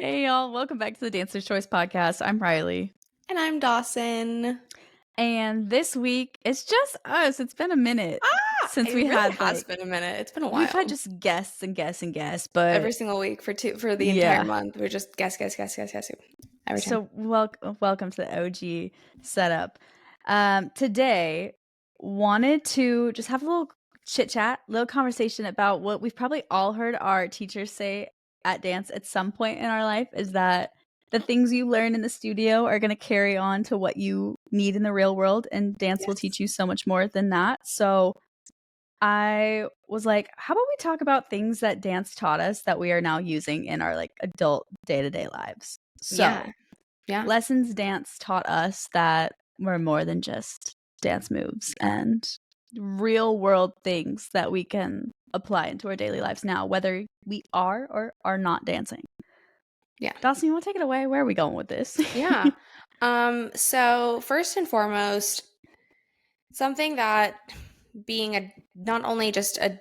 Hey y'all, welcome back to the Dancer's Choice podcast. I'm Riley. And I'm Dawson. And this week it's just us. It's been a minute since It we really had has been a minute. It's been a we've while. had just guests and guests and guests, but Every single week for the entire yeah. month. We're just guess every time. So welcome to the OG setup. Today wanted to just have a little chit chat, little conversation about what we've probably all heard our teachers say at dance at some point in our life is that the things you learn in the studio are going to carry on to what you need in the real world, and dance will teach you so much more than that. So I was like, how about we talk about things that dance taught us that we are now using in our like adult day-to-day lives. So Yeah. lessons dance taught us that were more than just dance moves and real world things that we can apply into our daily lives now, whether we are or are not dancing. Yeah. Dawson, you want to take it away? Where are we going with this? Yeah. So first and foremost, something that being not only just a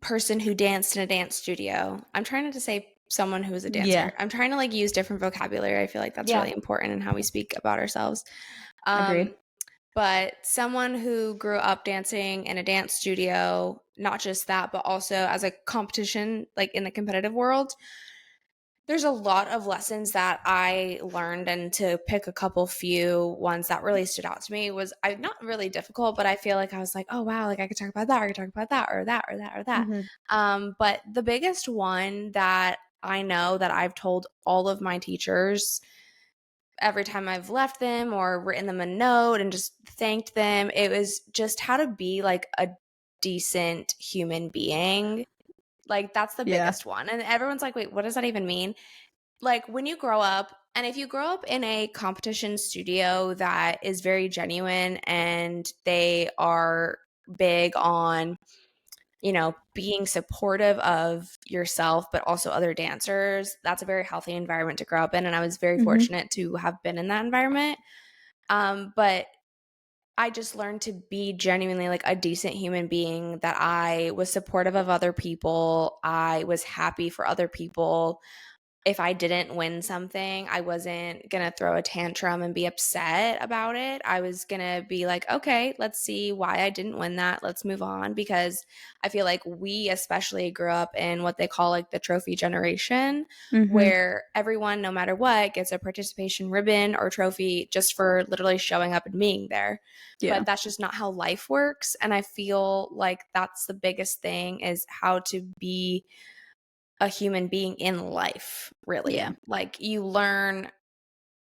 person who danced in a dance studio, I'm trying not to say someone who is a dancer. Yeah. I'm trying to like use different vocabulary. I feel like that's really important in how we speak about ourselves. Agreed. But someone who grew up dancing in a dance studio, not just that, but also as a competition, like in the competitive world, there's a lot of lessons that I learned, and to pick a couple few ones that really stood out to me was not really difficult, but I feel like I was like, oh wow, like I could talk about that, or I could talk about that, or that, or that, or that. But the biggest one that I know that I've told all of my teachers every time I've left them or written them a note and just thanked them, it was just how to be like a decent human being. Like that's the biggest one. And everyone's like, wait, what does that even mean? Like when you grow up, and if you grow up in a competition studio that is very genuine and they are big on, being supportive of yourself, but also other dancers, that's a very healthy environment to grow up in. And I was very fortunate to have been in that environment. But I just learned to be genuinely like a decent human being, that I was supportive of other people. I was happy for other people. If I didn't win something, I wasn't going to throw a tantrum and be upset about it. I was going to be like, okay, let's see why I didn't win that. Let's move on. Because I feel like we especially grew up in what they call like the trophy generation, where everyone, no matter what, gets a participation ribbon or trophy just for literally showing up and being there. Yeah. But that's just not how life works. And I feel like that's the biggest thing, is how to be a human being in life, really. Yeah. Like you learn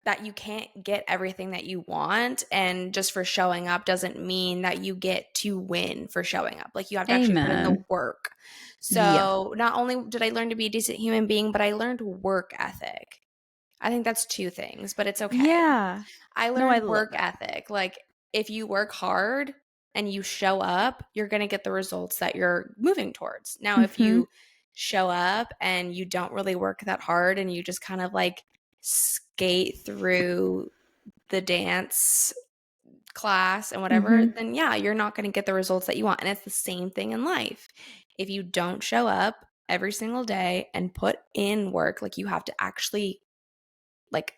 that you can't get everything that you want, and just for showing up doesn't mean that you get to win for showing up. Like you have to actually put in the work. So not only did I learn to be a decent human being, but I learned work ethic. I think that's two things, but it's okay. Yeah. I learned work ethic. Like if you work hard and you show up, you're going to get the results that you're moving towards. Now, if you show up and you don't really work that hard and you just kind of like skate through the dance class and whatever, then yeah, you're not going to get the results that you want. And it's the same thing in life. If you don't show up every single day and put in work, like you have to actually like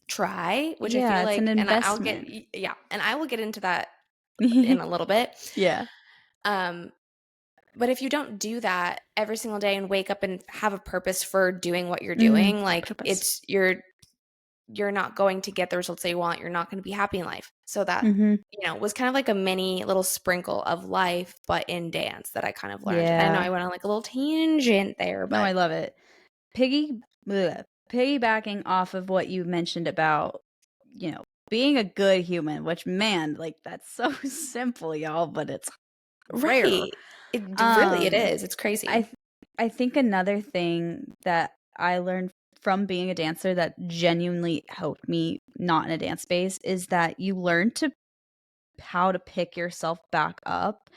try, which I feel like, it's an and investment. and I will get into that in a little bit. Yeah. But if you don't do that every single day and wake up and have a purpose for doing what you're doing, like purpose. you're not going to get the results that you want. You're not going to be happy in life. So that, was kind of like a mini little sprinkle of life, but in dance, that I kind of learned. Yeah. And I know I went on like a little tangent there, but no, I love it. Piggybacking off of what you mentioned about, being a good human, which, man, like that's so simple, y'all, but it's rare. Right. It is. It's crazy. I think another thing that I learned from being a dancer that genuinely helped me not in a dance space is that you learn how to pick yourself back up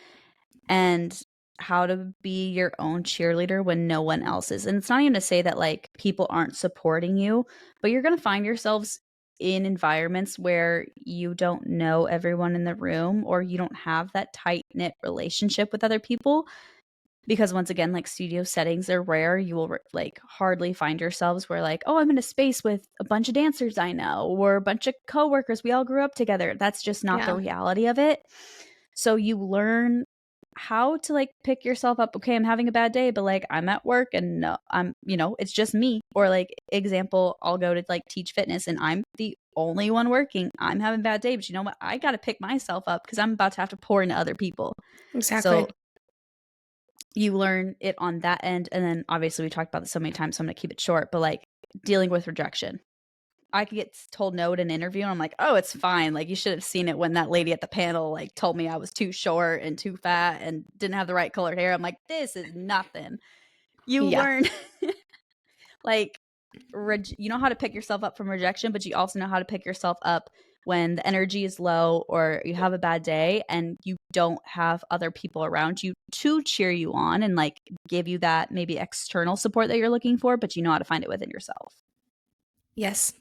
and how to be your own cheerleader when no one else is. And it's not even to say that like people aren't supporting you, but you're going to find yourselves in environments where you don't know everyone in the room, or you don't have that tight-knit relationship with other people. because once again, like studio settings are rare. You will like hardly find yourselves where like, oh, I'm in a space with a bunch of dancers I know or a bunch of coworkers. We all grew up together. That's just not the Yeah, reality of it. So you learn how to like pick yourself up. Okay, I'm having a bad day, but like I'm at work and no, I'm, it's just me. Or like example, I'll go to like teach fitness and I'm the only one working. I'm having a bad day, but you know what? I got to pick myself up because I'm about to have to pour into other people. exactly. So you learn it on that end. And then obviously we talked about this so many times, so I'm going to keep it short, but like dealing with rejection. I could get told no at an interview and I'm like, oh, it's fine. Like you should have seen it when that lady at the panel like told me I was too short and too fat and didn't have the right colored hair. I'm like, this is nothing. You Yeah. learn like you know how to pick yourself up from rejection, but you also know how to pick yourself up when the energy is low or you have a bad day and you don't have other people around you to cheer you on and like give you that maybe external support that you're looking for, but you know how to find it within yourself. Yes.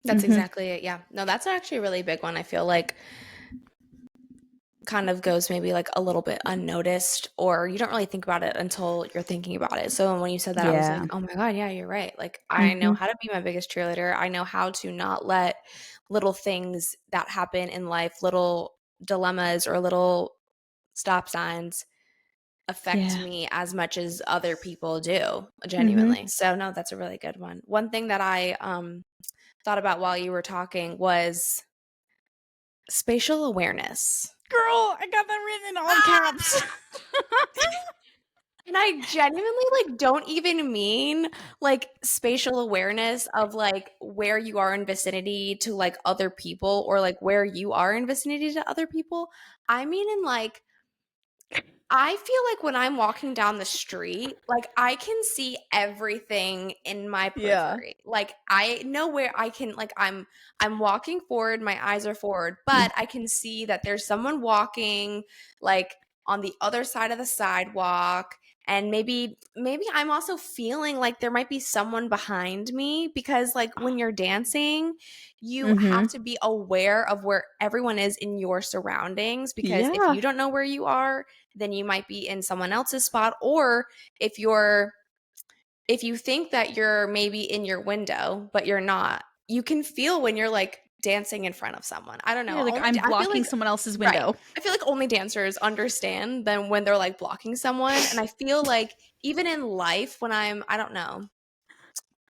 That's Mm-hmm. exactly it. Yeah. No, that's actually a really big one. I feel like kind of goes maybe like a little bit unnoticed, or you don't really think about it until you're thinking about it. So when you said that, I was like, Yeah. oh my God, yeah, you're right. Like I know Mm-hmm. how to be my biggest cheerleader. I know how to not let little things that happen in life, little dilemmas or little stop signs affect Yeah. me as much as other people do, Mm-hmm. genuinely. So no, that's a really good one. One thing that I thought about while you were talking was spatial awareness. Girl, I got that written in all caps. Ah! And I genuinely like don't even mean like spatial awareness of like where you are in vicinity to like other people or like where you are in vicinity to other people. I mean in like I feel like when I'm walking down the street, like I can see everything in my Yeah. periphery. Like I know where I can like I'm walking forward, my eyes are forward, but I can see that there's someone walking like on the other side of the sidewalk, and maybe I'm also feeling like there might be someone behind me because like when you're dancing, you Mm-hmm. have to be aware of where everyone is in your surroundings, because if Yeah. you don't know where you are, then you might be in someone else's spot. Or if you think that you're maybe in your window but you're not, you can feel when you're like dancing in front of someone. I don't know, Yeah, like only I'm I feel blocking like someone else's right, window. I feel like only dancers understand then when they're like blocking someone. And I feel like even in life, when I don't know,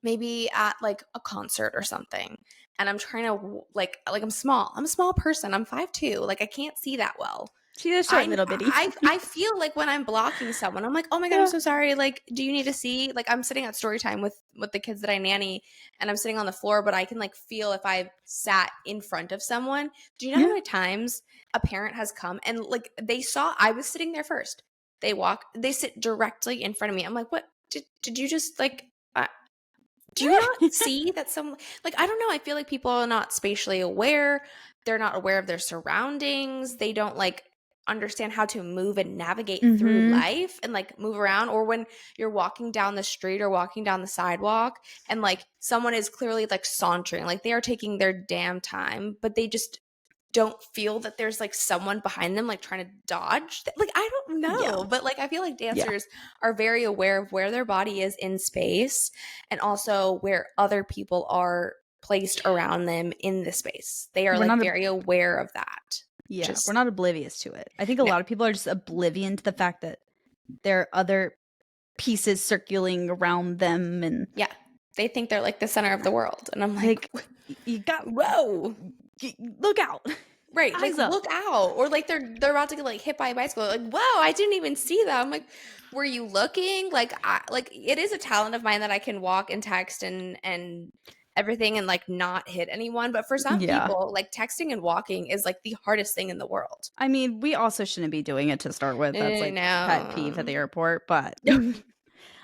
maybe at like a concert or something, and I'm trying to like I'm a small person, I'm 5'2", like I can't see that well. She's a short I little bitty. I feel like when I'm blocking someone, I'm like, "Oh my God, I'm Yeah. so sorry. Like, do you need to see?" Like, I'm sitting at story time with the kids that I nanny, and I'm sitting on the floor, but I can like feel if I sat in front of someone. Do you know how Yeah. many times a parent has come and like they saw I was sitting there first. They sit directly in front of me. I'm like, "What? Did you just like do you not see that some like I don't know, I feel like people are not spatially aware. They're not aware of their surroundings. They don't like understand how to move and navigate through Mm-hmm. life and like move around. Or when you're walking down the street or walking down the sidewalk and like someone is clearly like sauntering, like they are taking their damn time, but they just don't feel that there's like someone behind them like trying to dodge like I don't Yeah. know, but like I feel like Yeah. dancers are very aware of where their body is in space, and also where other people are placed around them in the space. They are We're like not very aware of that, which yeah, we're is not oblivious to it. I think a no. lot of people are just oblivion to the fact that there are other pieces circulating around them and Yeah, they think they're like the center of the world, and I'm like, like you got whoa. look out. Right, like Eyes up. look out, or like they're about to get like hit by a bicycle. Like, whoa, I didn't even see that. I'm like, were you looking? Like, like it is a talent of mine that I can walk and text and everything and like not hit anyone. But for some Yeah. people, like texting and walking is like the hardest thing in the world. I mean, we also shouldn't be doing it to start with. That's like pet peeve at No. the airport, but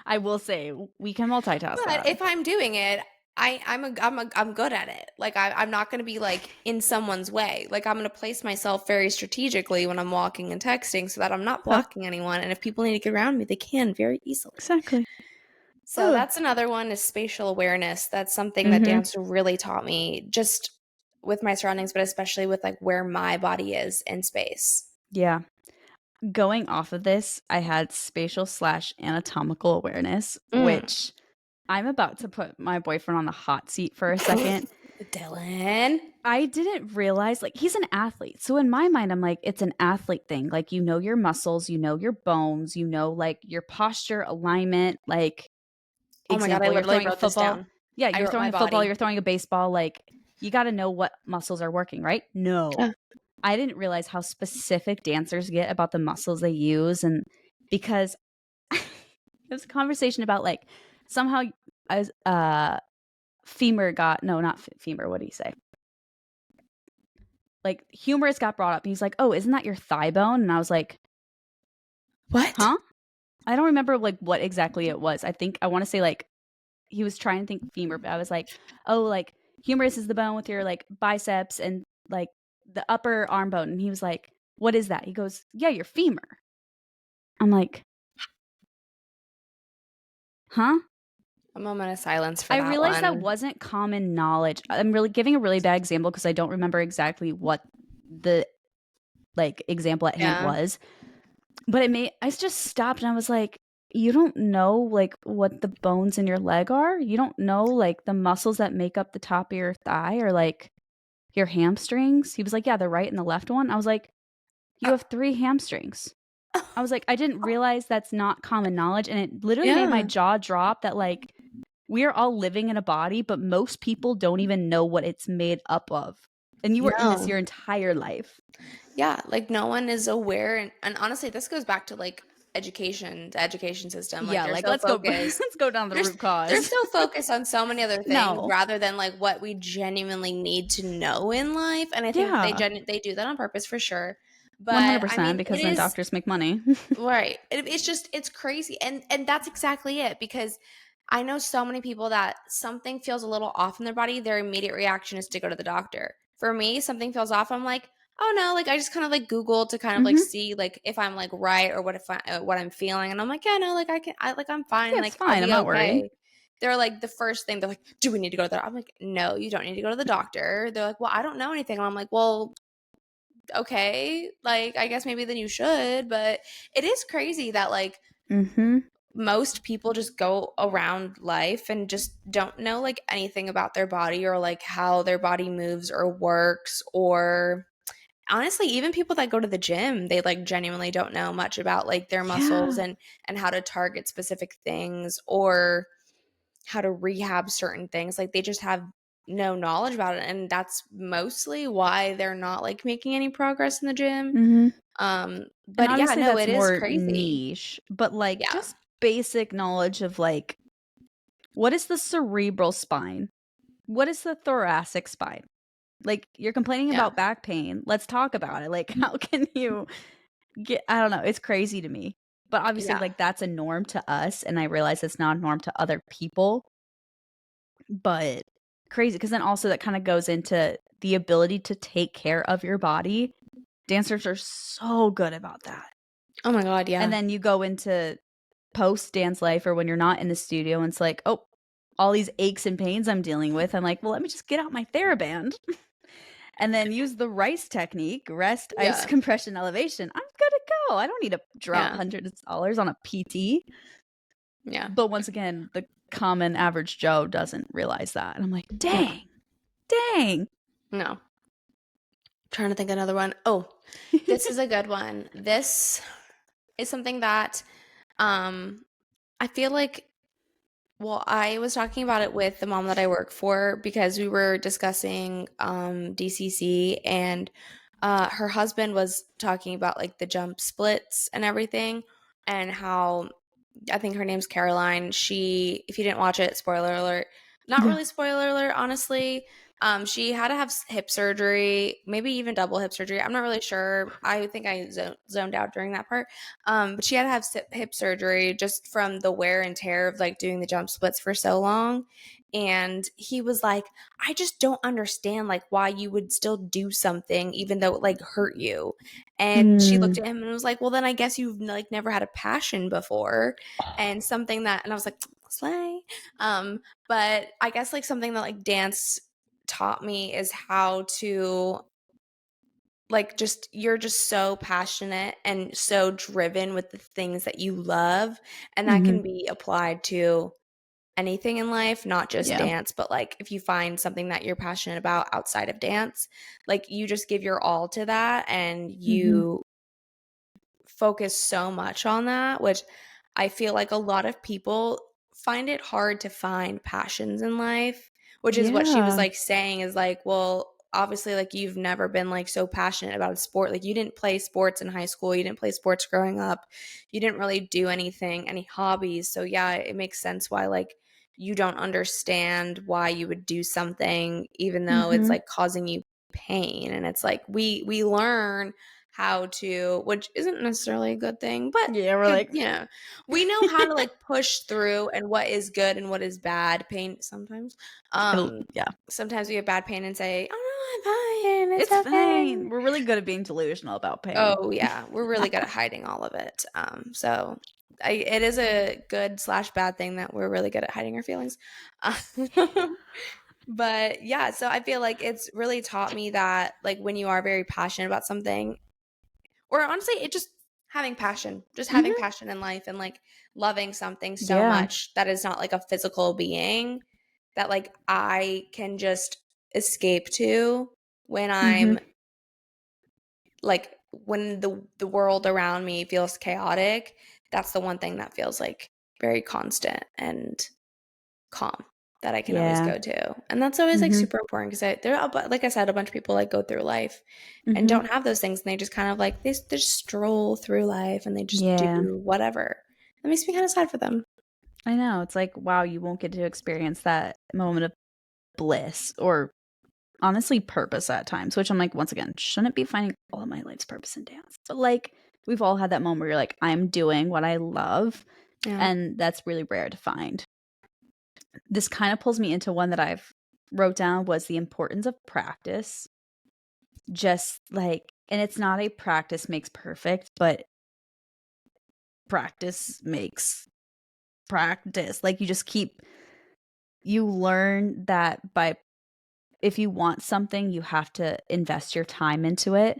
I will say we can multitask But that. if I'm doing it, I'm good at it. Like I'm not going to be like in someone's way. Like I'm going to place myself very strategically when I'm walking and texting so that I'm not Yeah, blocking anyone. And if people need to get around me, they can very easily. exactly. So Ugh. that's another one, is spatial awareness. That's something that Mhm. dance really taught me, just with my surroundings, but especially with like where my body is in space. Yeah. going off of this, I had spatial slash anatomical awareness, Mm. which I'm about to put my boyfriend on the hot seat for a second. Dylan. I didn't realize, like, he's an athlete. So in my mind, I'm like, it's an athlete thing. Like, you know your muscles, you know your bones, you know, like, your posture, alignment. Like, Oh my God, I example, you're literally throwing a wrote this football. down. Yeah, I you're wrote throwing my a football, body. you're throwing a baseball. Like, you got to know what muscles are working, right? No. I didn't realize how specific dancers get about the muscles they use. And because it was a conversation about, like, somehow as femur got, no, not femur. What do you say? Like, humerus got brought up. And he's like, oh, isn't that your thigh bone? And I was like, What? huh? I don't remember, like, what exactly it was. I think I want to say, like, he was trying to think femur, but I was like, oh, like, humerus is the bone with your, like, biceps and, like, the upper arm bone. And he was like, what is that? He goes, yeah, your femur. I'm like, huh? A moment of silence for I that realized that one. wasn't common knowledge. I'm really giving a really bad example because I don't remember exactly what the, like, example at hand Yeah. was. But I just stopped and I was like, you don't know, like, what the bones in your leg are? You don't know, like, the muscles that make up the top of your thigh or, like, your hamstrings? He was like, yeah, the right and the left one. I was like, you Uh, have 3 hamstrings. I was like, I didn't realize that's not common knowledge. And it literally made my yeah. jaw drop that, like, we are all living in a body, but most people don't even know what it's made up of. And you were in this No. your entire life. Yeah, like no one is aware, and honestly, this goes back to like the education system. Like Yeah, they're like, so let's go focused. let's go down the root They're cause. so focused on so many other things No. rather than like what we genuinely need to know in life. And I think Yeah. they do that on purpose for sure. But I 100% mean, because it then is doctors make money. right. It's just it's crazy, and that's exactly it because I know so many people that something feels a little off in their body, their immediate reaction is to go to the doctor. For me, something feels off, I'm like, oh no, like I just kind of like Googled to kind of like Mhm. see like if I'm like right or what I'm feeling, and I'm like, yeah, no, like I like I'm fine, Yeah, it's like I'll fine. I'm be not worried. okay. They're like the first thing they're like, do we need to go to the? I'm like, no, you don't need to go to the doctor. They're like, well, I don't know anything, and I'm like, well, okay, like I guess maybe then you should, but it is crazy that like Mhm. most people just go around life and just don't know like anything about their body or like how their body moves or works, or honestly even people that go to the gym, they like genuinely don't know much about like their muscles Yeah. and how to target specific things or how to rehab certain things. Like they just have no knowledge about it, and that's mostly why they're not like making any progress in the gym. Mhm. And But yeah, obviously no, that's it is more crazy. niche, but, like, Yeah. just basic knowledge of, like, what is the cerebral spine? What is the thoracic spine? Like, you're complaining Yeah. about back pain. Let's talk about it. Like, how can you get, I don't know, it's crazy to me. But obviously, Yeah. like, that's a norm to us, and I realize it's not a norm to other people, but crazy because then also that kinda goes into the ability to take care of your body. Dancers are so good about that. Oh my god, And yeah. then you go into post dance life or when you're not in the studio and it's like, "Oh, all these aches and pains I'm dealing with." I'm like, "Well, let me just get out my TheraBand and then use the RICE technique, rest, ice, Yeah. compression, elevation. I'm good to go. I don't need to drop Yeah. hundreds of dollars on a PT." Yeah. But once again, the common average Joe doesn't realize that. And I'm like, Yeah. "Dang, dang." No. Trying to think of another one. Oh, this is a good one. This is something that um I feel like well, I was talking about it with the mom that I work for because we were discussing DCC, and her husband was talking about like the jump splits and everything, and how I think her name's Caroline. She, if you didn't watch it, spoiler alert. Not Yeah. really spoiler alert, honestly. She had to have hip surgery, maybe even double hip surgery. I'm not really sure. I think I zoned out during that part. But she had to have hip surgery just from the wear and tear of like doing the jump splits for so long. And he was like, I just don't understand like why you would still do something even though it like hurt you. And she looked Mm. at him and was like, well, then I guess you've like never had a passion before. And something that, and I was like, slay. But I guess like something that like dance taught me is how to like, just you're just so passionate and so driven with the things that you love, and that can Mhm. be applied to anything in life, not just Yeah. dance, but, like, if you find something that you're passionate about outside of dance, like, you just give your all to that, and Mhm. you focus so much on that, which I feel like a lot of people find it hard to find passions in life, which is what she was, Yeah. like, saying is, like, well, obviously, like, you've never been, like, so passionate about a sport. Like, you didn't play sports in high school, you didn't play sports growing up, you didn't really do anything, any hobbies. So, yeah, it makes sense why, like, you don't understand why you would do something even though it's, Mhm. like, causing you pain. And it's like we learn how to, which isn't necessarily a good thing, but Yeah, we're good, like we know how to, like, push through and what is good and what is bad pain sometimes. yeah. Sometimes we have bad pain and say, "Oh, no, I'm fine. It's It's okay." fine. We're really good at being delusional about pain. Oh, yeah, we're really good at hiding all of it. So it is a good slash bad thing that we're really good at hiding our feelings. But yeah, so I feel like it's really taught me that, like, when you are very passionate about something, or honestly, it just having Mhm. passion in life and, like, loving something so Yeah. much that is not like a physical being that, like, I can just escape to when Mhm. I'm like, when the world around me feels chaotic. That's the one thing that feels like very constant and calm that I can always Yeah. go to. And that's always, like, Mhm. super important because like I said, a bunch of people, like, go through life and Mhm. don't have those things, and they just kind of, like, they just stroll through life and they just do Yeah. whatever. That makes me kinda sad for them. I know. It's like, wow, you won't get to experience that moment of bliss or honestly purpose at times, which I'm like, once again, shouldn't be finding all of my life's purpose in dance. But like, we've all had that moment where you're like, I'm doing what I love. Yeah. And that's really rare to find. This kind of pulls me into one that I've wrote down was the importance of practice. Just like, and it's not a practice makes perfect, but practice makes practice. Like you just keep, you learn that by, if you want something, you have to invest your time into it.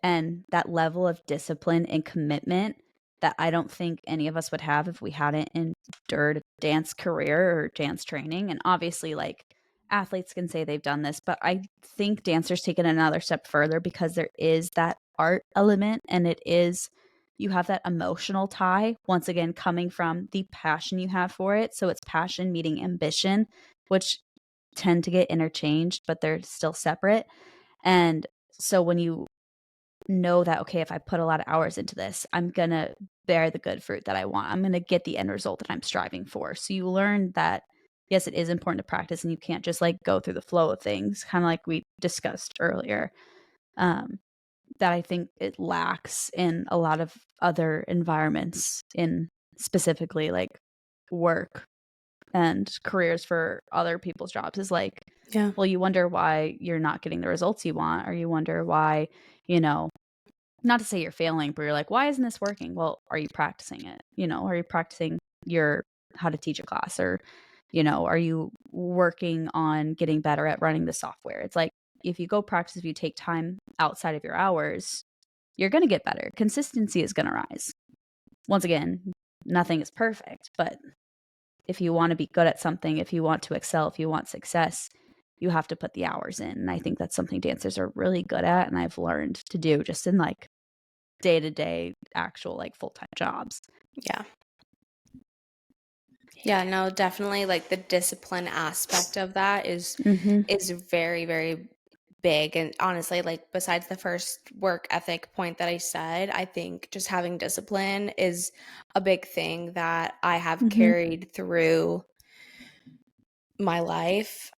And that level of discipline and commitment that I don't think any of us would have if we hadn't endured a dance career or dance training. And obviously, like athletes can say they've done this, but I think dancers take it another step further because there is that art element and it is, you have that emotional tie, once again, coming from the passion you have for it. So it's passion meeting ambition, which tend to get interchanged, but they're still separate. And so when you know that, okay, if I put a lot of hours into this, I'm going to bear the good fruit that I want. I'm going to get the end result that I'm striving for. So you learn that, yes, it is important to practice and you can't just like go through the flow of things, kind of like we discussed earlier. Um, that I think it lacks in a lot of other environments, in specifically like work and careers for other people's jobs, is like, Yeah. well, you wonder why you're not getting the results you want, or you wonder why, you know, not to say you're failing, but you're like, why isn't this working? Well, are you practicing it? You know, are you practicing your how to teach a class, or, you know, are you working on getting better at running the software? It's like if you go practice, if you take time outside of your hours, you're going to get better. Consistency is going to rise. Once again, nothing is perfect, but if you want to be good at something, if you want to excel, if you want success, you have to put the hours in. And I think that's something dancers are really good at. And I've learned to do just in like day to day, actual like full time jobs. Yeah. Yeah, no, definitely, like, the discipline aspect of that Mm-hmm. is very, very big. And honestly, like, besides the first work ethic point that I said, I think just having discipline is a big thing that I have Mm-hmm. carried through my life.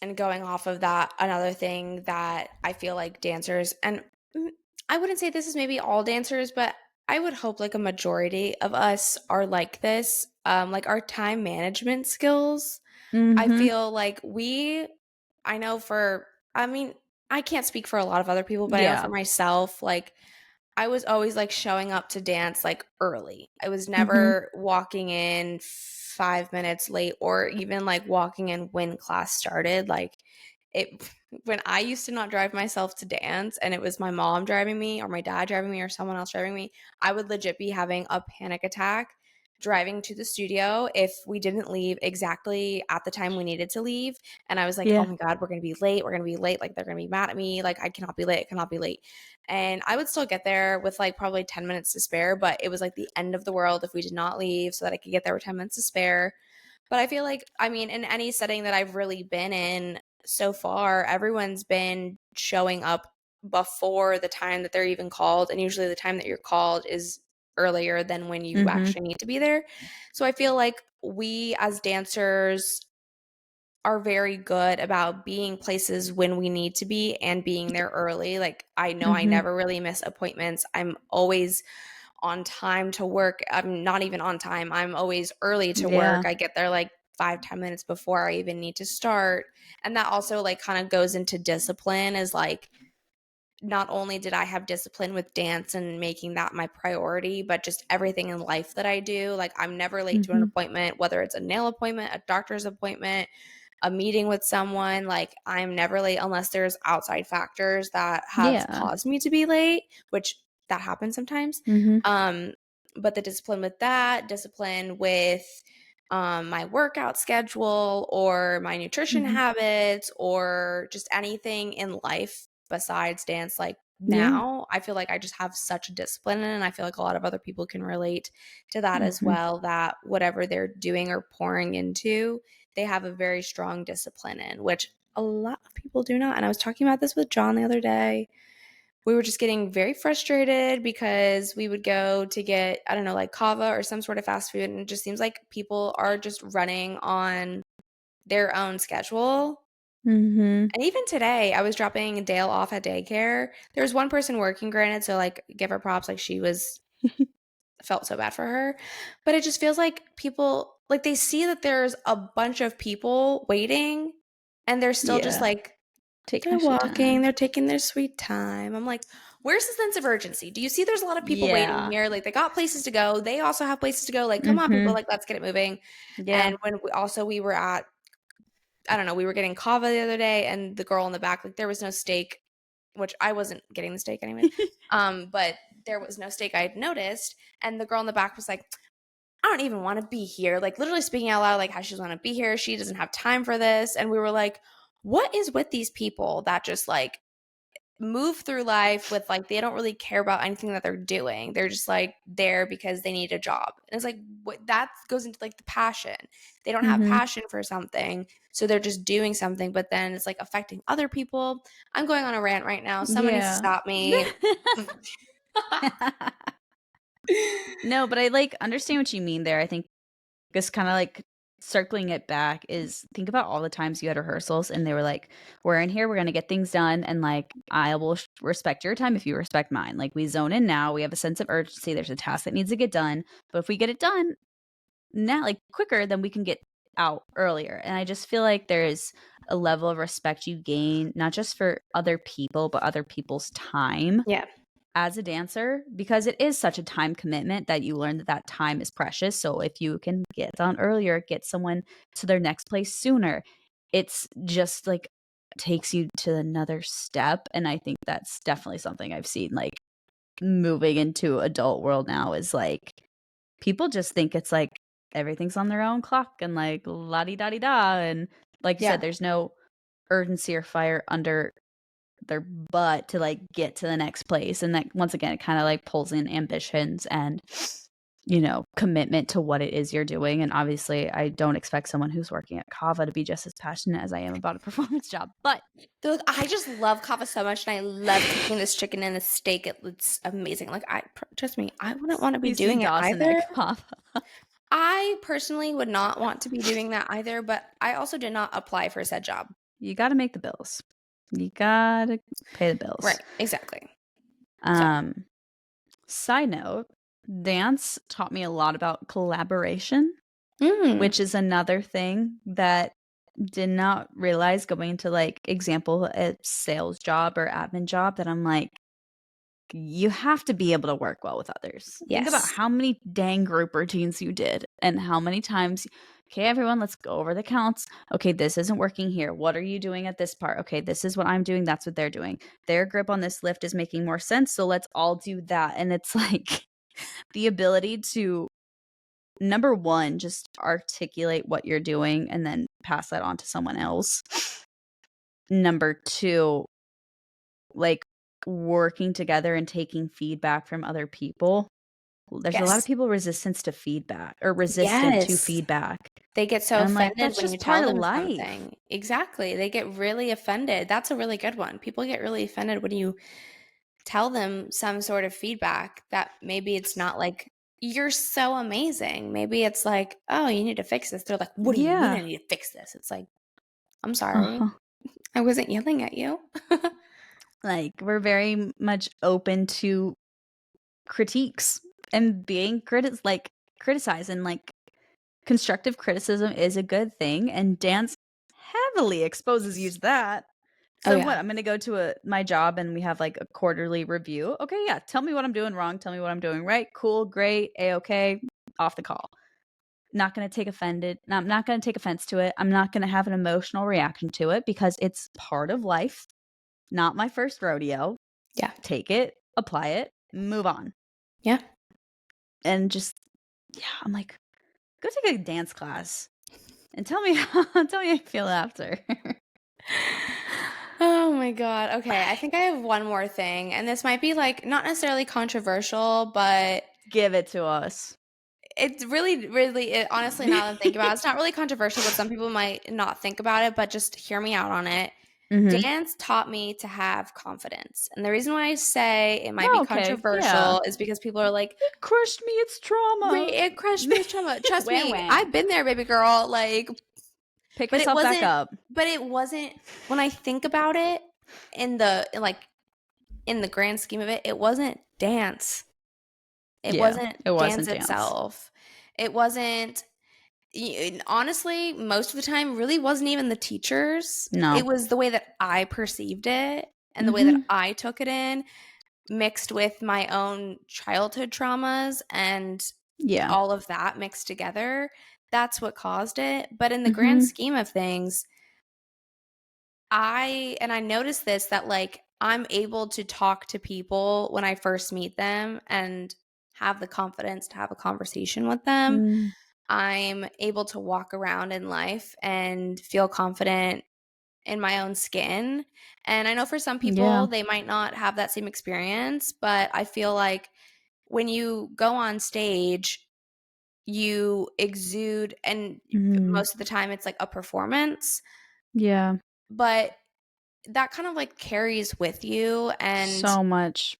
And going off of that, another thing that I feel like dancers, and I wouldn't say this is maybe all dancers, but I would hope like a majority of us are like this. Like our time management skills. I Mm-hmm. feel like I know I mean, I can't speak for a lot of other people, but I know for Yeah. myself, like, I was always, like, showing up to dance, like, early. I was Mm-hmm. never walking in 5 minutes late or even, like, walking in when class started. Like, it when I used to not drive myself to dance and it was my mom driving me or my dad driving me or someone else driving me, I would legit be having a panic attack driving to the studio if we didn't leave exactly at the time we needed to leave. And I was like, oh Yeah. my God, we're going to be late. We're going to be late. Like, they're going to be mad at me. Like, I cannot be late. I cannot be late. And I would still get there with like probably 10 minutes to spare, but it was like the end of the world if we did not leave so that I could get there with 10 minutes to spare. But I feel like, I mean, in any setting that I've really been in so far, everyone's been showing up before the time that they're even called. And usually the time that you're called is earlier than when you Mhm. actually need to be there. So I feel like we as dancers are very good about being places when we need to be and being there early. Like, I know I Mhm. never really miss appointments. I'm always on time to work. I'm not even on time. I'm always early to work. Yeah. I get there like 5-10 minutes before I even need to start. And that also like kind of goes into discipline, is like, not only did I have discipline with dance and making that my priority, but just everything in life that I do. Like, I'm never late to an Mhm. appointment, whether it's a nail appointment, a doctor's appointment, a meeting with someone. Like, I'm never late unless there's outside factors that have Yeah. caused me to be late, which that happens sometimes. Mhm. Um, but the discipline with that, discipline with my workout schedule or my nutrition Mhm. habits or just anything in life besides dance, like Yeah. now I feel like I just have such a discipline, and I feel like a lot of other people can relate to that as Mhm. well, that whatever they're doing or pouring into, they have a very strong discipline in, which a lot of people do not. And I was talking about this with John the other day. We were just getting very frustrated because we would go to get, I don't know, like kava or some sort of fast food, and it just seems like people are just running on their own schedule. Mhm. And even today, I was dropping Dale off at daycare. There was one person working, granted, so like give her props, like she was felt so bad for her. But it just feels like people like they see that there's a bunch of people waiting and they're still just Yeah. like Take my they're sweet walking, time. they're taking their sweet time. I'm like, where's the sense of urgency? Do you see there's a lot of people waiting Yeah. here? Like, they got places to go. They also have places to go. Like, come on, people, Mhm. like, let's get it moving. Yeah. And when we were at, I don't know, we were getting kava the other day, and the girl in the back, like, there was no steak, which I wasn't getting the steak anyways. But there was no steak I had noticed. And the girl in the back was like, I don't even want to be here. Like, literally speaking out loud, like how she doesn't want to be here. She doesn't have time for this. And we were like, what is with these people that just like move through life with like they don't really care about anything that they're doing. They're just like there because they need a job. And it's like what that goes into like the passion. They don't have Mhm. passion for something, so they're just doing something, but then it's like affecting other people. I'm going on a rant right now. Someone needs to Yeah. stop me. No, but I, like, understand what you mean there. I think just kinda, like, circling it back is think about all the times you had rehearsals and they were like, "We're in here, we're gonna get things done, and, like, I will respect your time if you respect mine." Like, we zone in now, we have a sense of urgency, there's a task that needs to get done, but if we get it done now, like, quicker, then we can get out earlier, and I just feel like there's a level of respect you gain, not just for other people, but other people's time Yeah. as a dancer, because it is such a time commitment that you learn that that time is precious. So if you can get done earlier, get someone to their next place sooner, it's just like takes you to another step. And I think that's definitely something I've seen like moving into adult world now is like people just think it's like everything's on their own clock and like la di da di da. And like you said, Yeah. there's no urgency or fire under their butt to like get to the next place, and that once again it kind of like pulls in ambitions and commitment to what it is you're doing. And obviously I don't expect someone who's working at Kava to be just as passionate as I am about a performance job, but They're like, I just love kava so much, and I love cooking this chicken and this steak. It's amazing. Like, trust me, I wouldn't want to be you see doing it Dawson at either. Kava. I personally would not want to be doing that either, but I also did not apply for said job. You got to make the bills, you gotta pay the bills. Right, exactly. So, um Side note, dance taught me a lot about collaboration, mm, which is another thing that did not realize going into, like, example, a sales job or admin job that I'm like, you have to be able to work well with others. Think about yes. how many dang group routines you did and how many times, "Okay, everyone, let's go over the counts. Okay, this isn't working here. What are you doing at this part? Okay, this is what I'm doing, that's what they're doing. Their grip on this lift is making more sense, so let's all do that." And it's like the ability to, number 1, just articulate what you're doing and then pass that on to someone else. Number 2, like, working together and taking feedback from other people. There's a lot of Yes. people resistant to Yes. feedback, They get so and I'm like, offended "That's when you just tell part of them life." something. Exactly. They get really offended. That's a really good one. People get really offended when you tell them some sort of feedback that maybe it's not like, "You're so amazing." Maybe it's like, "Oh, you need to fix this." They're like, "What do you mean I Yeah. need to fix this?" It's like, "I'm sorry. Uh-huh. I wasn't yelling at you." Like, we're very much open to critiques and being criticized, and, like, constructive criticism is a good thing, and dance heavily exposes you to that. Oh, So yeah. what? I'm gonna go to my job and we have like a quarterly review. Okay, yeah, tell me what I'm doing wrong. Tell me what I'm doing right. Cool, great, a-okay, off the call. Not gonna take offended. I'm not gonna take offense to it. I'm not gonna have an emotional reaction to it because it's part of life. Not my first rodeo. Yeah. Take it, apply it, move on, Yeah. and just yeah. I'm like, go take a dance class and tell me tell me how you feel after. Oh my god. Okay, I think I have one more thing, and this might be, like, not necessarily controversial, but Give it to us. it's really honestly, now that I'm thinking about it, it's not really controversial, but some people might not think about it, but just hear me out on it. Mhm. Dance taught me to have confidence, and the reason why I say it might be Oh, okay, yeah. controversial is because people are like, It crushed me, it's "Right, trauma. it crushed me with trauma." Trust Wah, me, wah. I've been there, baby girl, like, Pick but it yourself back wasn't up. when I think about it in the grand scheme of it, it wasn't dance. It Yeah, wasn't it dance wasn't dance. itself. It wasn't honestly, most of the time, really wasn't even the teachers. No. It was the way that I perceived it and the way that Mhm. I took it in, mixed with my own childhood traumas and Yeah. all of that mixed together. That's what caused it. But in the grand Mhm. scheme of things, I noticed this that like I'm able to talk to people when I first meet them and have the confidence to have a conversation with them. Mm. I'm able to walk around in life and feel confident in my own skin. And I know for some Yeah. people they might not have that same experience, but I feel like when you go on stage, you exude and Mm. most of the time it's like a performance, Yeah. but that kind of like carries with you and So much.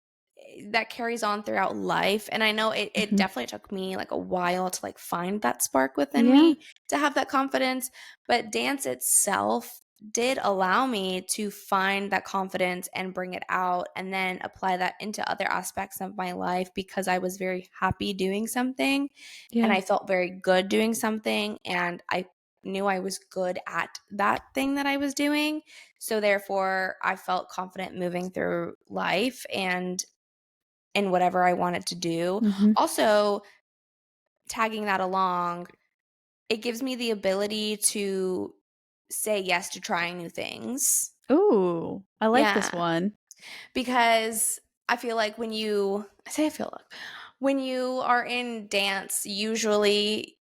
that carries on throughout life. And I know it Mhm. definitely took me like a while to like find that spark within Yeah. me to have that confidence. But dance itself did allow me to find that confidence and bring it out and then apply that into other aspects of my life because I was very happy doing something and Yeah. I felt very good doing something and I knew I was good at that thing that I was doing. So therefore, I felt confident moving through life and in whatever I wanted to do. Mhm. Also, tagging that along, it gives me the ability to say yes to trying new things. Ooh, I like this Yeah, one. because I feel like I feel like when you are in dance, usually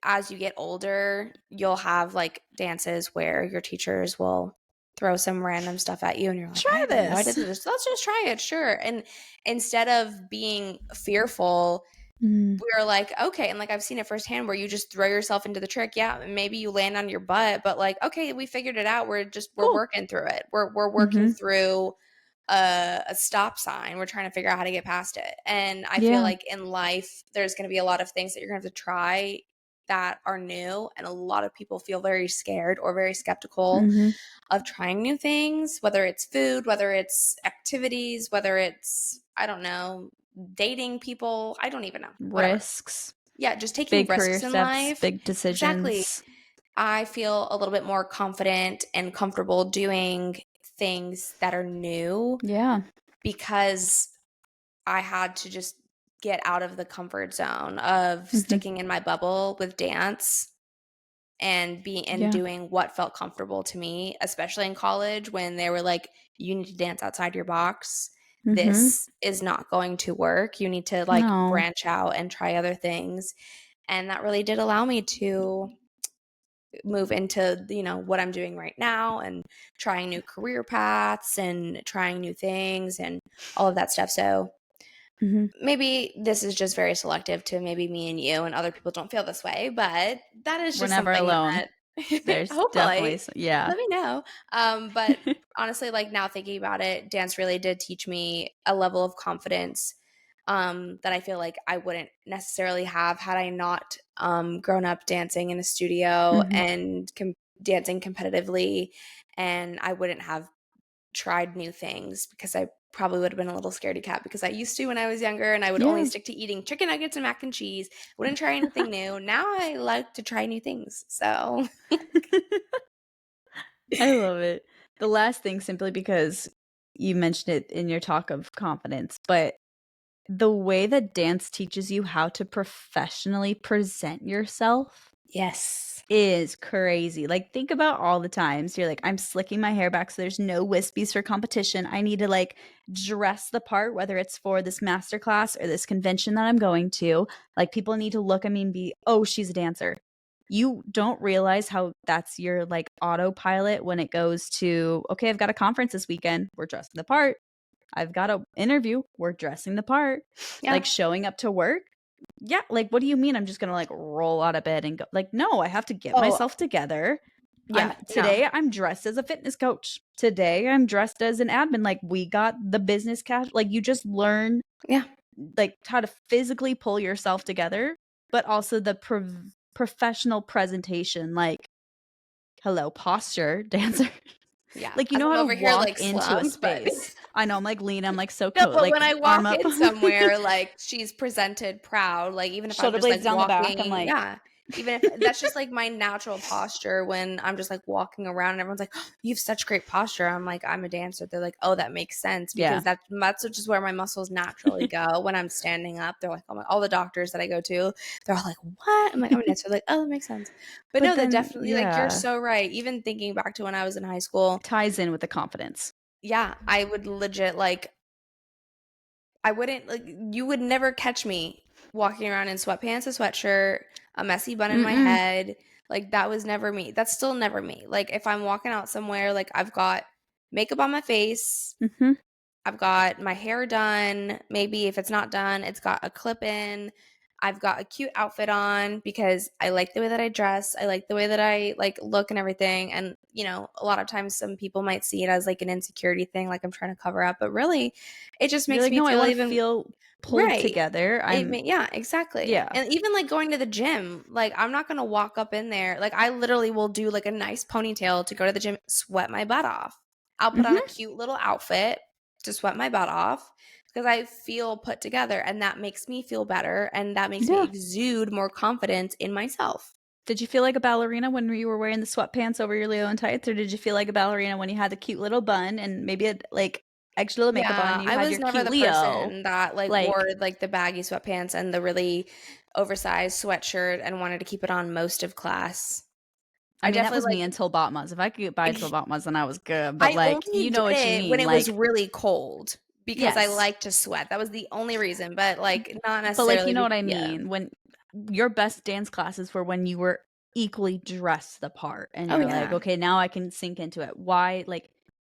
as you get older, you'll have like dances where your teachers will throw some random stuff at you and you're like, I Try have no idea this. this. Let's just try it, sure. And instead of being fearful, Mm. we're like, okay, and like I've seen it firsthand where you just throw yourself into the trick. Yeah, maybe you land on your butt, but like, okay, we figured it out. We're Cool. working through it. We're working Mhm. through a stop sign. We're trying to figure out how to get past it. And I feel Yeah. like in life, there's going to be a lot of things that you're going to have to try that are new. And a lot of people feel very scared or very skeptical Mhm. of trying new things, whether it's food, whether it's activities, whether it's, I don't know, dating people. I don't even know, whatever. Risks, Yeah, just taking big career risks in steps, life. big Exactly. decisions. I feel a little bit more confident and comfortable doing things that are new Yeah. because I had to just get out of the comfort zone of Mhm. sticking in my bubble with dance and being and Yeah. doing what felt comfortable to me, especially in college when they were like, you need to dance outside your box. Mhm. This is not going to work. You need to like No. branch out and try other things. And that really did allow me to move into, what I'm doing right now and trying new career paths and trying new things and all of that stuff. So Mhm. maybe this is just very selective to maybe me and you, and other people don't feel this way, but that is We're just never something alone. that There's definitely hopefully, yeah. let me know. But honestly, like now thinking about it, dance really did teach me a level of confidence that I feel like I wouldn't necessarily have had I not grown up dancing in a studio Mhm. and dancing competitively, and I wouldn't have tried new things because I probably would have been a little scaredy cat because I used to when I was younger, and I would only Yeah. stick to eating chicken nuggets and mac and cheese. Wouldn't try anything new. Now I like to try new things. So, I love it. The last thing, simply because you mentioned it in your talk of confidence, but the way that dance teaches you how to professionally present yourself yes. is crazy. Like, think about all the times you're like, I'm slicking my hair back so there's no wispies for competition. I need to like dress the part, whether it's for this master class or this convention that I'm going to. Like, people need to look at me and be, oh, she's a dancer. You don't realize how that's your like autopilot when it goes to, okay, I've got a conference this weekend. We're dressing the part. I've got a interview. We're dressing the part. Yeah. Like, showing up to work. Yeah, like, what do you mean I'm just gonna, like, roll out of bed and go like, no, I have to get Oh, myself together. yeah. No. I'm dressed as a fitness coach. Today, I'm dressed as an admin, like, we got the business like, you just learn, Yeah. like, how to physically pull yourself together, but also the professional presentation, like, hello, posture, dancer. Yeah. Like, you As know I'm how to over here walk like into a slumped, but space. I know, I'm, like, lean, I'm, like, so no, cool, but like, when I arm walk up. in somewhere, like, she's presented proud, like, even if I'm Shoulder just, like, blades down the back, I'm walking, like yeah, even if that's just, like, my natural posture when I'm just, like, walking around and everyone's like, "Oh, you have such great posture." I'm like, "I'm a dancer." They're like, "Oh, that makes sense," because yeah. that's just where my muscles naturally go when I'm standing up. They're like, "Oh my," all the doctors that I go to, they're all like, "What?" I'm like, "I'm a dancer." They're like, "Oh, that makes sense." But But no, that then definitely, like, you're yeah, so right. Even thinking back to when I was in high school, ties in with the confidence. yeah, I would legit, like, I wouldn't like you would never catch me walking around in sweatpants, a sweatshirt, a messy bun in my Mm-mm. head. Like that was never me. That's still never me. Like if I'm walking out somewhere, like I've got makeup on my face, Mhm. I've got my hair done. Maybe if it's not done, it's got a clip in. I've got a cute outfit on because I like the way that I dress. I like the way that I like look and everything. And, a lot of times some people might see it as like an insecurity thing, like I'm trying to cover up, but really it just You're makes like, me "No, I feel wanna even feel pulled right. together." Yeah, exactly. Yeah. And even like going to the gym, like I'm not going to walk up in there. Like I literally will do like a nice ponytail to go to the gym, sweat my butt off. I'll put on a Mhm. cute little outfit to sweat my butt off because I feel put together and that makes me feel better and that makes me Yeah. exude more confidence in myself. Did you feel like a ballerina when you were wearing the sweatpants over your Leo and tights, or did you feel like a ballerina when you had the cute little bun and maybe had, like, extra little makeup on, Yeah, you I had was your never cute the Leo? person that like wore Like, like the baggy sweatpants and the really oversized sweatshirt and wanted to keep it on most of class. I I mean, that definitely was me until Batmas. If I could get by till like Batmas, then I was good, but, I like, you only know did what you it when mean, it was like really cold because I yes. like to sweat. That was the only reason, but, like, not But, like, you necessarily know be what I yeah. mean? When your best dance classes were when you were equally dressed the part and Oh, you're like, yeah. "Okay, now I can sink into it." Why like,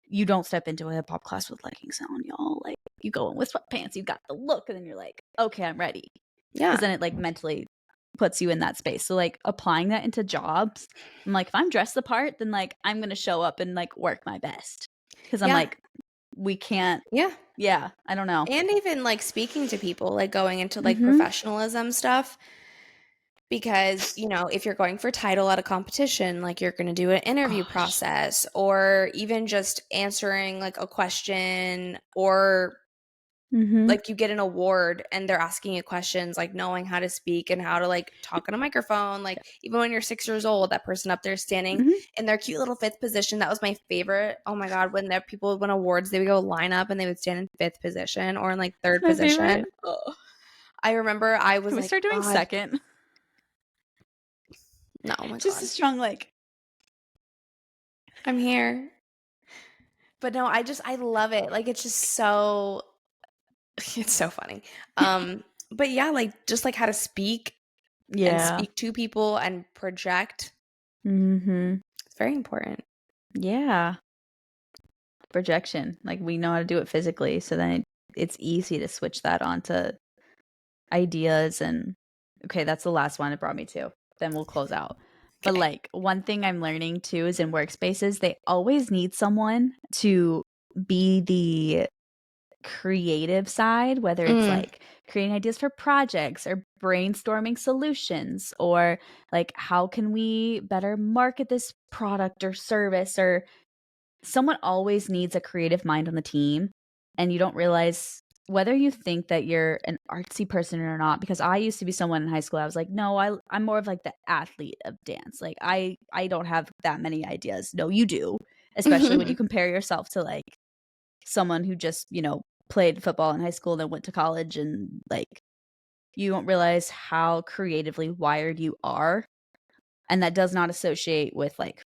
you don't step into a hip hop class with leggings on, y'all. Like, you go in with sweatpants, you got the look, and then you're like, "Okay, I'm ready." Because Yeah. then it, like, mentally puts you in that space. So, like, applying that into jobs, I'm like, if I'm dressed the part, then, like, I'm gonna show up and, like, work my best. Because 'Cause I'm Yeah. like, we can't Yeah. yeah, I don't know. And even, like, speaking to people, like, going into, like, Mhm. professionalism stuff because, if you're going for title at a competition, like, you're gonna do an interview Gosh. process or even just answering, like, a question or Mhm. like you get an award and they're asking you questions like knowing how to speak and how to like talk on a microphone, like even when you're 6 years old, that person up there standing Mhm. in their cute little fifth position, that was my favorite. Oh my god, when there people would win awards, they would go line up and they would stand in fifth position or in like third My favorite. position. Ugh. I remember I was Can we like, start doing God, second? no, oh my Just God, a strong like. I'm here. But no, I love it. Like it's just so it's so funny. But yeah, like just like how to speak and Yeah. speak to people and project. Mm-hmm. It's very important. Yeah. Projection. Like we know how to do it physically, so then it's easy to switch that onto ideas. And okay, that's the last one it brought me to. Then we'll close out. But Okay. like one thing I'm learning too is in workspaces, they always need someone to be the creative side, whether it's Mm, like creating ideas for projects or brainstorming solutions, or like how can we better market this product or service, or someone always needs a creative mind on the team. And you don't realize whether you think that you're an artsy person or not, because I used to be someone in high school, I was like, no, I'm more of like the athlete of dance. Like I don't have that many ideas. No, you do, especially when you compare yourself to like someone who just, played football in high school and then went to college, and like you don't realize how creatively wired you are. And that does not associate with like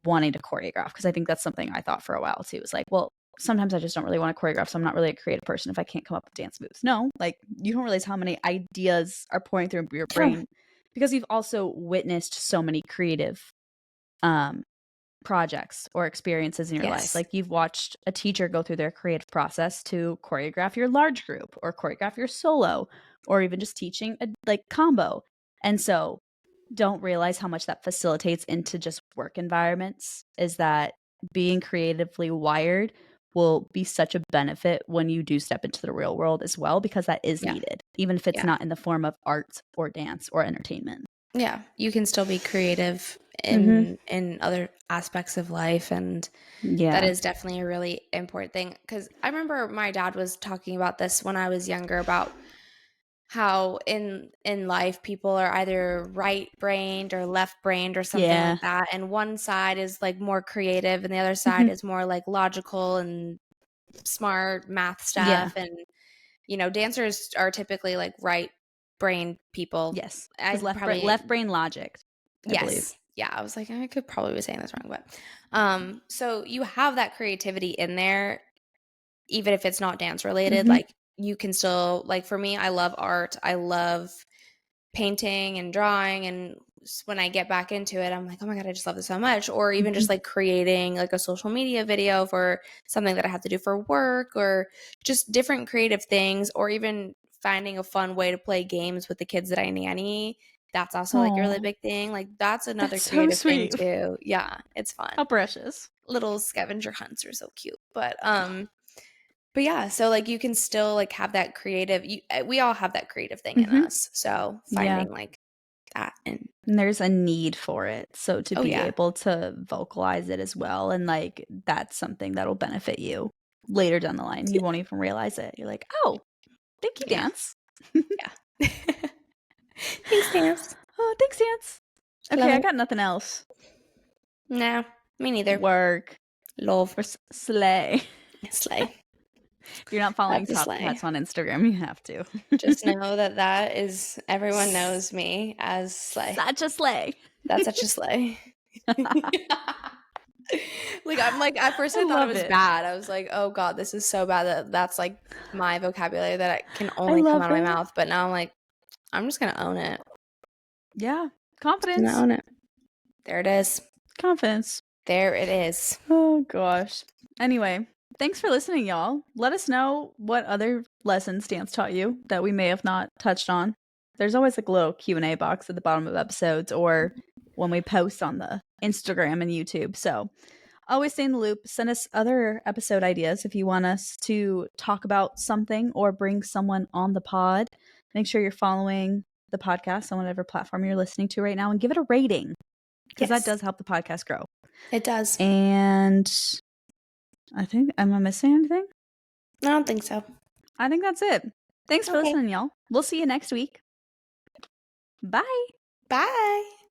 wanting to choreograph, because I think that's something I thought for a while too. It's like, well, sometimes I just don't really want to choreograph, so I'm not really a creative person if I can't come up with dance moves. No, like you don't realize how many ideas are pouring through your True. brain because you've also witnessed so many creative um projects or experiences in your life. Yes. Like you've watched a teacher go through their creative process to choreograph your large group or choreograph your solo, or even just teaching a like combo. And so don't realize how much that facilitates into just work environments, is that being creatively wired will be such a benefit when you do step into the real world as well, because that is Yeah. needed, even if it's Yeah. not in the form of art or dance or entertainment. Yeah. You can still be creative Mm-hmm. in other aspects of life, and that Yeah. is definitely a really important thing. Because I remember my dad was talking about this when I was younger about how in life people are either right brained or left brained or something Yeah. like that, and one side is like more creative and the other side Mm-hmm. is more like logical and smart math Yeah. stuff. And dancers are typically like right brain people. Yes. I Because probably left brain logic, I believe. Yes. Yeah, I was like, I could probably be saying this wrong, but so you have that creativity in there, even if it's not dance related. Mm-hmm. Like you can still, like, for me, I love art. I love painting and drawing, and when I get back into it, I'm like, oh my God, I just love this so much. Or even Mm-hmm. just like creating like a social media video for something that I have to do for work, or just different creative things, or even finding a fun way to play games with the kids that I nanny. That's also like a really Oh, big thing. Like that's another that's so creative thing sweet. too. Yeah, it's fun. How precious. Little scavenger hunts are so cute. But yeah, so like you can still like have that creative we all have that creative thing in Mm-hmm. us. So Yeah. finding like that. And And there's a need for it. So to oh be yeah. able to vocalize it as well, and like that's something that'll benefit you later down the line. You won't even realize it. You're like, oh, thank you, Yeah. dance. Yeah. Thanks, Dance. Oh, thanks, dance. Love Okay, I it. got nothing else. No, me neither. Work Love. or slay. Slay. If you're not following That's a Top slay. Hats on Instagram, you have to. Just know that that is, everyone knows me as Slay. Such a slay. That's such a slay. Like I'm like, at first I I thought it love was it. bad. I was like, oh God, this is so bad that that's like my vocabulary that I can I only come love out of my it. mouth. But now I'm like, I'm just gonna own it. Yeah. I'm gonna Confidence. own it. There it is. Confidence. There it is. Oh gosh. Anyway, thanks for listening, y'all. Let us know what other lessons dance taught you that we may have not touched on. There's always like a little Q&A box at the bottom of episodes, or when we post on the Instagram and YouTube. So always stay in the loop. Send us other episode ideas if you want us to talk about something or bring someone on the pod. Make sure you're following the podcast on whatever platform you're listening to right now, and give it a rating, because that Yes, does help the podcast grow. it does. And I think, am I missing anything? I don't think so. I think that's it. Thanks for Okay. listening, y'all. We'll see you next week. Bye. Bye.